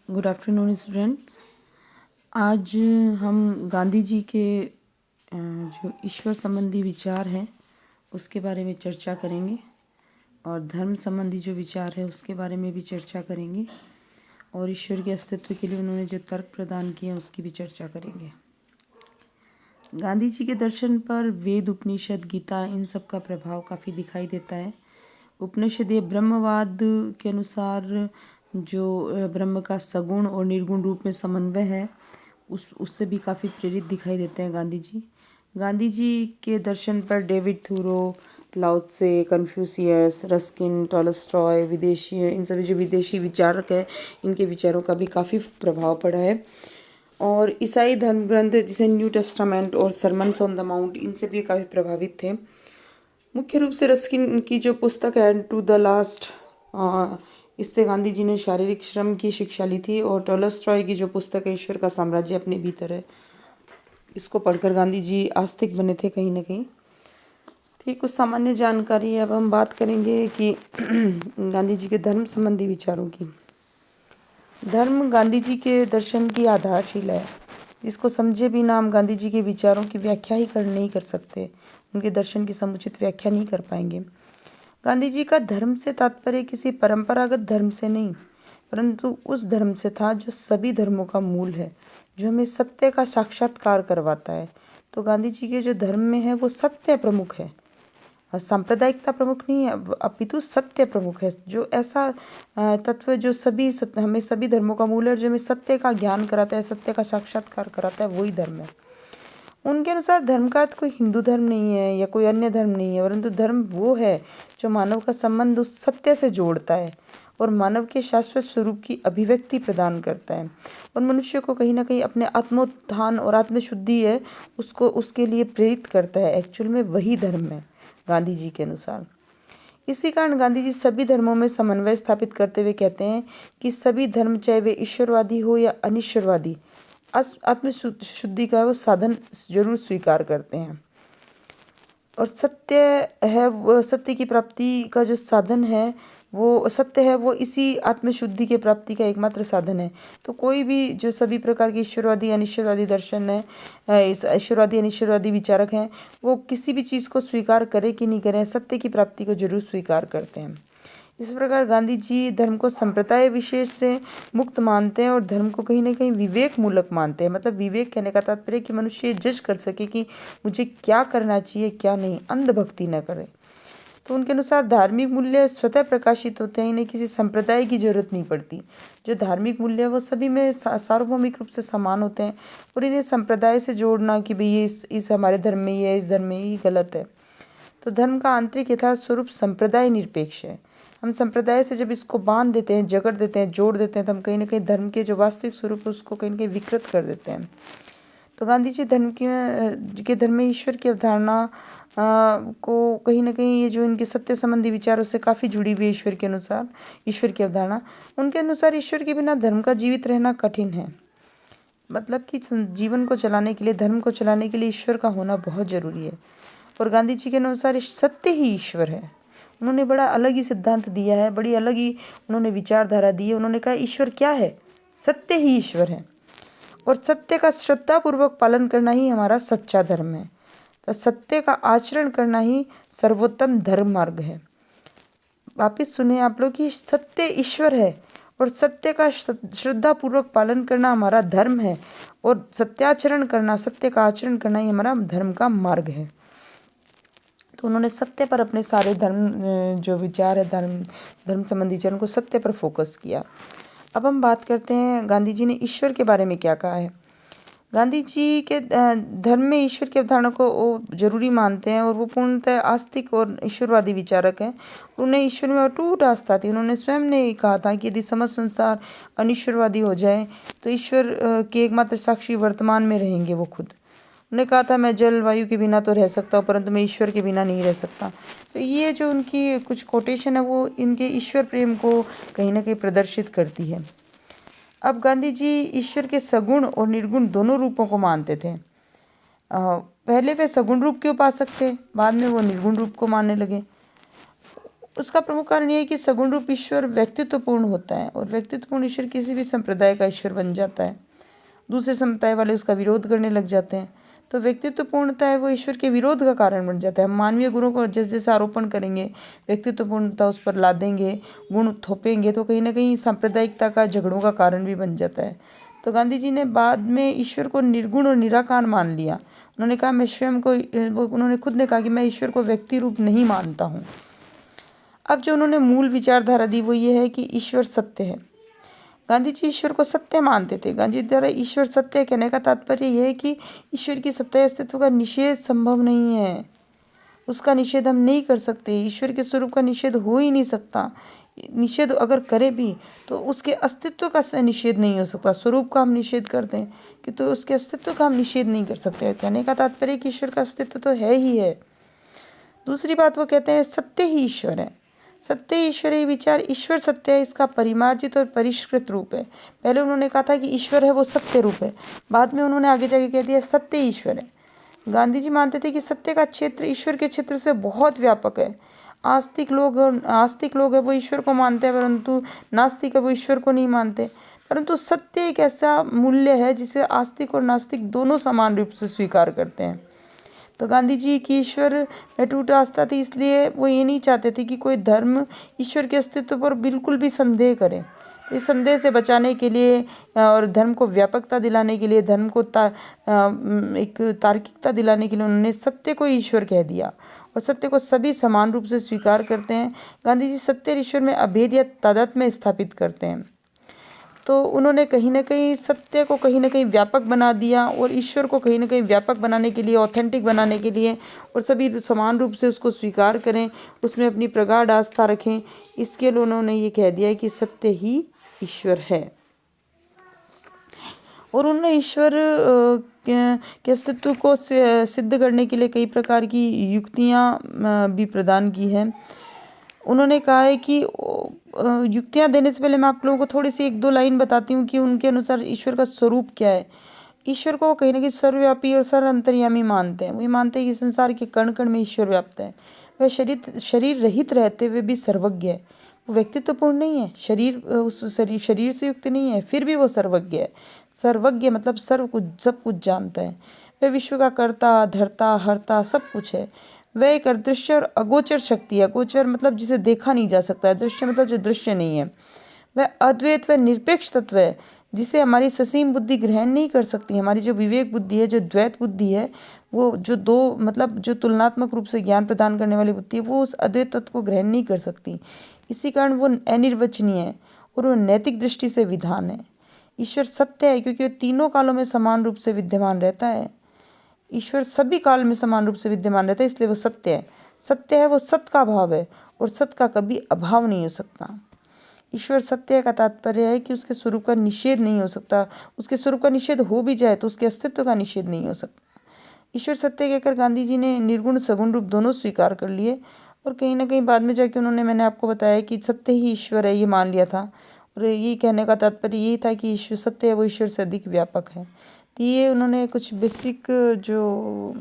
Good afternoon students. आज हम गांधी जी के जो ईश्वर संबंधी विचार हैं उसके बारे में चर्चा करेंगे और धर्म संबंधी जो विचार है उसके बारे में भी चर्चा करेंगे और ईश्वर के अस्तित्व के लिए उन्होंने जो तर्क प्रदान किए हैं उसकी भी चर्चा करेंगे। गांधी जी के दर्शन पर वेद, उपनिषद, गीता इन सब का प्रभाव काफ़ी दिखाई देता है। उपनिषदीय ब्रह्मवाद के अनुसार जो ब्रह्म का सगुण और निर्गुण रूप में समन्वय है उससे भी काफ़ी प्रेरित दिखाई देते हैं गांधी जी। गांधी जी के दर्शन पर डेविड थोरो, लाओ त्से, कन्फ्यूशियस, रस्किन, टॉलस्टॉय, विदेशी इन सभी जो विदेशी विचारक है इनके विचारों का भी काफ़ी प्रभाव पड़ा है। और ईसाई धर्म ग्रंथ जैसे न्यू टेस्टामेंट और सरमन्स ऑन द माउंट इनसे भी काफ़ी प्रभावित थे। मुख्य रूप से रस्किन की जो पुस्तक है टू द लास्ट, इससे गांधी जी ने शारीरिक श्रम की शिक्षा ली थी। और टॉलस्टॉय की जो पुस्तक है ईश्वर का साम्राज्य अपने भीतर है, इसको पढ़कर गांधी जी आस्तिक बने थे कहीं ना कहीं। ठीक, कुछ सामान्य जानकारी। अब हम बात करेंगे कि गांधी जी के धर्म संबंधी विचारों की। धर्म गांधी जी के दर्शन की आधारशिला है, जिसको समझे बिना हम गांधी जी के विचारों की व्याख्या ही नहीं कर सकते, उनके दर्शन की समुचित व्याख्या नहीं कर पाएंगे। गांधी जी का धर्म से तात्पर्य किसी परंपरागत धर्म से नहीं, परंतु उस धर्म से था जो सभी धर्मों का मूल है, जो हमें सत्य का साक्षात्कार करवाता है। तो गांधी जी के जो धर्म में है वो सत्य प्रमुख है, सांप्रदायिकता प्रमुख नहीं है, अपितु सत्य प्रमुख है। जो ऐसा तत्व जो हमें सभी धर्मों का मूल है, जो हमें सत्य का ज्ञान कराता है, सत्य का साक्षात्कार कराता है, वही धर्म है। उनके अनुसार धर्म का अर्थ कोई हिंदू धर्म नहीं है या कोई अन्य धर्म नहीं है, परंतु धर्म वो है जो मानव का संबंध उस सत्य से जोड़ता है और मानव के शाश्वत स्वरूप की अभिव्यक्ति प्रदान करता है और मनुष्य को कहीं ना कहीं अपने आत्मोत्थान और आत्मशुद्धि है उसके लिए प्रेरित करता है। एक्चुअल में वही धर्म है गांधी जी के अनुसार। इसी कारण गांधी जी सभी धर्मों में समन्वय स्थापित करते हुए कहते हैं कि सभी धर्म, चाहे वे ईश्वरवादी हो या अनिश्वरवादी, आत्मशुद्धि का वो साधन जरूर स्वीकार करते हैं। और सत्य की प्राप्ति का जो साधन है वो सत्य है, वो इसी आत्मशुद्धि के प्राप्ति का एकमात्र साधन है। तो कोई भी जो सभी प्रकार के ईश्वरवादी अनिश्वरवादी दर्शन है, ईश्वरवादी अनिश्वरवादी विचारक हैं, वो किसी भी चीज़ को स्वीकार करें कि नहीं करें, सत्य की प्राप्ति को जरूर स्वीकार करते हैं। इस प्रकार गांधी जी धर्म को संप्रदाय विशेष से मुक्त मानते हैं और धर्म को कहीं ना कहीं विवेक मूलक मानते हैं। मतलब विवेक कहने का तात्पर्य कि मनुष्य ये जज कर सके कि मुझे क्या करना चाहिए क्या नहीं, अंधभक्ति न करे। तो उनके अनुसार धार्मिक मूल्य स्वतः प्रकाशित होते हैं, इन्हें किसी संप्रदाय की जरूरत नहीं पड़ती। जो धार्मिक मूल्य है वो सभी में सार्वभौमिक रूप से समान होते हैं और इन्हें संप्रदाय से जोड़ना कि भाई ये इस हमारे धर्म में ये, इस धर्म में ये गलत है। तो धर्म का आंतरिक यथार्थ स्वरूप संप्रदाय निरपेक्ष है। हम संप्रदाय से जब इसको बांध देते हैं, जकड़ देते हैं, जोड़ देते हैं, तो हम कहीं ना कहीं धर्म के जो वास्तविक स्वरूप है उसको कहीं ना कहीं विकृत कर देते हैं। तो गांधी जी धर्म में ईश्वर की अवधारणा को कहीं ना कहीं ये जो इनके सत्य संबंधी विचारों से काफ़ी जुड़ी हुई है। ईश्वर की अवधारणा, उनके अनुसार ईश्वर के बिना धर्म का जीवित रहना कठिन है। मतलब कि जीवन को चलाने के लिए, धर्म को चलाने के लिए ईश्वर का होना बहुत जरूरी है। और गांधी जी के अनुसार सत्य ही ईश्वर है। उन्होंने बड़ा अलग ही सिद्धांत दिया है, बड़ी अलग ही उन्होंने विचारधारा दी है। उन्होंने कहा ईश्वर क्या है, सत्य ही ईश्वर है और सत्य का श्रद्धापूर्वक पालन करना ही हमारा सच्चा धर्म है। तो सत्य का आचरण करना ही सर्वोत्तम धर्म मार्ग है। वापिस सुने आप लोग कि सत्य ईश्वर है और सत्य का श्रद्धापूर्वक पालन करना हमारा धर्म है और सत्याचरण करना, सत्य का आचरण करना ही हमारा धर्म का मार्ग है। तो उन्होंने सत्य पर अपने सारे जो विचार है धर्म संबंधी विचार, उनको सत्य पर फोकस किया। अब हम बात करते हैं गांधी जी ने ईश्वर के बारे में क्या कहा है। गांधी जी के धर्म में ईश्वर की अवधारणा को वो जरूरी मानते हैं और वो पूर्णतः आस्तिक और ईश्वरवादी विचारक हैं। उन्हें ईश्वर में अटूट आस्था थी। उन्होंने स्वयं ने कहा था कि यदि समस्त संसार अनिश्वरवादी हो जाए तो ईश्वर के एकमात्र साक्षी वर्तमान में रहेंगे वो खुद। उन्होंने कहा था मैं जल वायु के बिना तो रह सकता हूँ, परंतु मैं ईश्वर के बिना नहीं रह सकता। तो ये जो उनकी कुछ कोटेशन है वो इनके ईश्वर प्रेम को कहीं ना कहीं प्रदर्शित करती है। अब गांधी जी ईश्वर के सगुण और निर्गुण दोनों रूपों को मानते थे। पहले वे सगुण रूप के उपासक थे, बाद में वो निर्गुण रूप को मानने लगे। उसका प्रमुख कारण यह है कि सगुण रूप ईश्वर व्यक्तित्वपूर्ण होता है और व्यक्तित्वपूर्ण ईश्वर किसी भी संप्रदाय का ईश्वर बन जाता है। दूसरे संप्रदाय वाले उसका विरोध करने लग जाते हैं, तो व्यक्तित्वपूर्णता है वो ईश्वर के विरोध का कारण बन जाता है। हम मानवीय गुणों को जैसे जैसे आरोपण करेंगे, व्यक्तित्वपूर्णता उस पर लादेंगे, गुण थोपेंगे, तो कहीं ना कहीं सांप्रदायिकता का झगड़ों का कारण भी बन जाता है। तो गांधी जी ने बाद में ईश्वर को निर्गुण और निराकार मान लिया। उन्होंने कहा मैं स्वयं को, उन्होंने खुद ने कहा कि मैं ईश्वर को व्यक्ति रूप नहीं मानता हूँ। अब जो उन्होंने मूल विचारधारा दी वो ये है कि ईश्वर सत्य है। गांधी जी ईश्वर को सत्य मानते थे। गांधी जी द्वारा ईश्वर सत्य कहने का तात्पर्य यह है कि ईश्वर की सत्य अस्तित्व का निषेध संभव नहीं है, उसका निषेध हम नहीं कर सकते। ईश्वर के स्वरूप का निषेध हो ही नहीं सकता। निषेध अगर करे भी तो उसके अस्तित्व का निषेध नहीं हो सकता। स्वरूप का हम निषेध कर दें कि तो उसके अस्तित्व का हम निषेध नहीं कर सकते। कहने का तात्पर्य कि ईश्वर का अस्तित्व तो है ही है। दूसरी बात वो कहते हैं सत्य ही ईश्वर है। सत्य ईश्वर है विचार, ईश्वर सत्य है, इसका परिमार्जित और परिष्कृत रूप है। पहले उन्होंने कहा था कि ईश्वर है वो सत्य रूप है, बाद में उन्होंने आगे जाके कह दिया सत्य ईश्वर है। गांधी जी मानते थे कि सत्य का क्षेत्र ईश्वर के क्षेत्र से बहुत व्यापक है। आस्तिक लोग है वो ईश्वर को मानते हैं, परंतु नास्तिक है वो ईश्वर को नहीं मानते। परंतु सत्य एक ऐसा मूल्य है जिसे आस्तिक और नास्तिक दोनों समान रूप से स्वीकार करते हैं। तो गांधी जी की ईश्वर में टूट आस्था थी, इसलिए वो ये नहीं चाहते थे कि कोई धर्म ईश्वर के अस्तित्व पर बिल्कुल भी संदेह करे। तो इस संदेह से बचाने के लिए और धर्म को व्यापकता दिलाने के लिए, धर्म को एक तार्किकता दिलाने के लिए उन्होंने सत्य को ईश्वर कह दिया और सत्य को सभी समान रूप से स्वीकार करते हैं। गांधी जी सत्य और ईश्वर में अभेद या तादात्म्य स्थापित करते हैं। तो उन्होंने कहीं ना कहीं सत्य को कहीं ना कहीं व्यापक बना दिया और ईश्वर को कहीं ना कहीं व्यापक बनाने के लिए, ऑथेंटिक बनाने के लिए और सभी समान रूप से उसको स्वीकार करें, उसमें अपनी प्रगाढ़ आस्था रखें, इसके लिए उन्होंने ये कह दिया कि सत्य ही ईश्वर है। और उन्होंने ईश्वर के अस्तित्व को सिद्ध करने के लिए कई प्रकार की युक्तियाँ भी प्रदान की हैं। उन्होंने कहा है कि युक्तियाँ देने से पहले मैं आप लोगों को थोड़ी सी एक दो लाइन बताती हूँ कि उनके अनुसार ईश्वर का स्वरूप क्या है। ईश्वर को कहीं ना कहीं सर्वव्यापी और सर्व अंतर्यामी मानते हैं। वो ये मानते हैं कि संसार के कण कण में ईश्वर व्याप्त है। वह शरीर रहित रहते हुए भी सर्वज्ञ है। वो व्यक्तित्वपूर्ण नहीं है, शरीर से युक्त नहीं है, फिर भी वो सर्वज्ञ है। सर्वज्ञ मतलब सर्व कुछ, सब कुछ जानता है। वह विश्व का कर्ता, धर्ता, हर्ता सब कुछ है। वह एक अदृश्य और अगोचर शक्ति है। अगोचर मतलब जिसे देखा नहीं जा सकता है, दृश्य मतलब जो दृश्य नहीं है। वह अद्वैत व निरपेक्ष तत्व है जिसे हमारी ससीम बुद्धि ग्रहण नहीं कर सकती। हमारी जो विवेक बुद्धि है, जो द्वैत बुद्धि है, वो जो दो मतलब जो तुलनात्मक रूप से ज्ञान प्रदान करने वाली बुद्धि है, वो उस अद्वैत तत्व को ग्रहण नहीं कर सकती। इसी कारण वो अनिर्वचनीय है और वो नैतिक दृष्टि से विधान है। ईश्वर सत्य है क्योंकि वह तीनों कालों में समान रूप से विद्यमान रहता है। ईश्वर सभी काल में समान रूप से विद्यमान रहता है, इसलिए वो सत्य है। सत्य है वो सत्य का भाव है और सत्य का कभी अभाव नहीं हो सकता। ईश्वर सत्य का तात्पर्य है कि उसके स्वरूप का निषेध नहीं हो सकता। उसके स्वरूप का निषेध हो भी जाए तो उसके अस्तित्व का निषेध नहीं हो सकता। ईश्वर सत्य कहकर गांधी जी ने निर्गुण सगुण रूप दोनों स्वीकार कर लिए और कहीं ना कहीं बाद में जाके उन्होंने, मैंने आपको बताया कि सत्य ही ईश्वर है, ये मान लिया था। और ये कहने का तात्पर्य यही था कि ईश्वर सत्य है वो ईश्वर से अधिक व्यापक है। तो ये उन्होंने कुछ बेसिक जो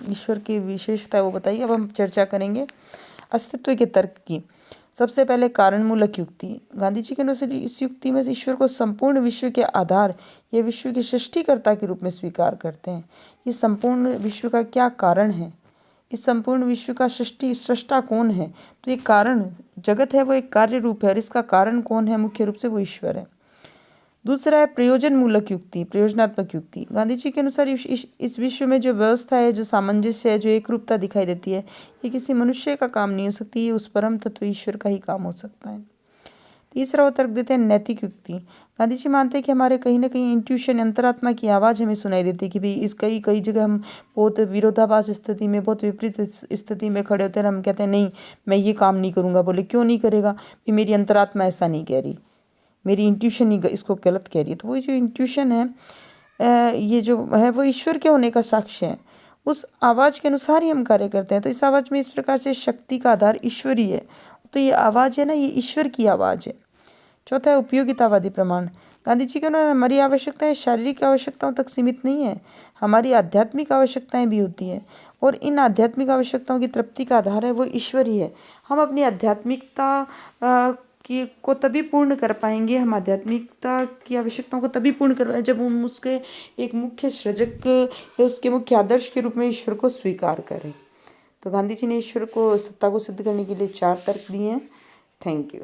ईश्वर की विशेषता है वो बताई। अब हम चर्चा करेंगे अस्तित्व के तर्क की। सबसे पहले कारण मूलक युक्ति। गांधी जी के अनुसार इस युक्ति में ईश्वर को संपूर्ण विश्व के आधार या विश्व के सृष्टिकर्ता के रूप में स्वीकार करते हैं। ये संपूर्ण विश्व का क्या कारण है, इस संपूर्ण विश्व का सृष्टा कौन है? तो ये कारण जगत है वो एक कार्य रूप है और इसका कारण कौन है? मुख्य रूप से वो ईश्वर है। दूसरा है प्रयोजन मूलक युक्ति, प्रयोजनात्मक युक्ति। गांधी जी के अनुसार इस विश्व में जो व्यवस्था है, जो सामंजस्य है, जो एक रूपता दिखाई देती है, ये किसी मनुष्य का काम नहीं हो सकती, ये उस परम तत्व ईश्वर का ही काम हो सकता है। तीसरा वो तर्क देते हैं नैतिक युक्ति। गांधी जी मानते हैं कि हमारे कहीं ना कहीं इंट्यूशन, अंतरात्मा की आवाज़ हमें सुनाई देती है कि भाई इस कई जगह हम बहुत विरोधाभास स्थिति में, बहुत विपरीत स्थिति में खड़े होते हैं। हम कहते हैं नहीं मैं ये काम नहीं करूँगा। बोले क्यों नहीं करेगा? कि मेरी अंतरात्मा ऐसा नहीं कह रही, मेरी इंट्यूशन ही इसको गलत कह रही है। तो वो जो इंट्यूशन है, ये जो है वो ईश्वर के होने का साक्ष्य है। उस आवाज़ के अनुसार ही हम कार्य करते हैं। तो इस आवाज़ में इस प्रकार से शक्ति का आधार ईश्वर ही है। तो ये आवाज़ है ना, ये ईश्वर की आवाज़ है। चौथा है उपयोगितावादी प्रमाण। गांधी जी के अनुसार हमारी आवश्यकताएं शारीरिक आवश्यकताओं तक सीमित नहीं है, हमारी आध्यात्मिक आवश्यकताएं भी होती हैं और इन आध्यात्मिक आवश्यकताओं की तृप्ति का आधार है वो ईश्वर ही है। हम अपनी आध्यात्मिकता की को तभी पूर्ण कर पाएंगे, हम आध्यात्मिकता की आवश्यकताओं को तभी पूर्ण कर पाएंगे जब हम उसके एक मुख्य सृजक या उसके मुख्य आदर्श के रूप में ईश्वर को स्वीकार करें। तो गांधी जी ने ईश्वर को सत्ता को सिद्ध करने के लिए 4 तर्क दिए हैं। Thank you.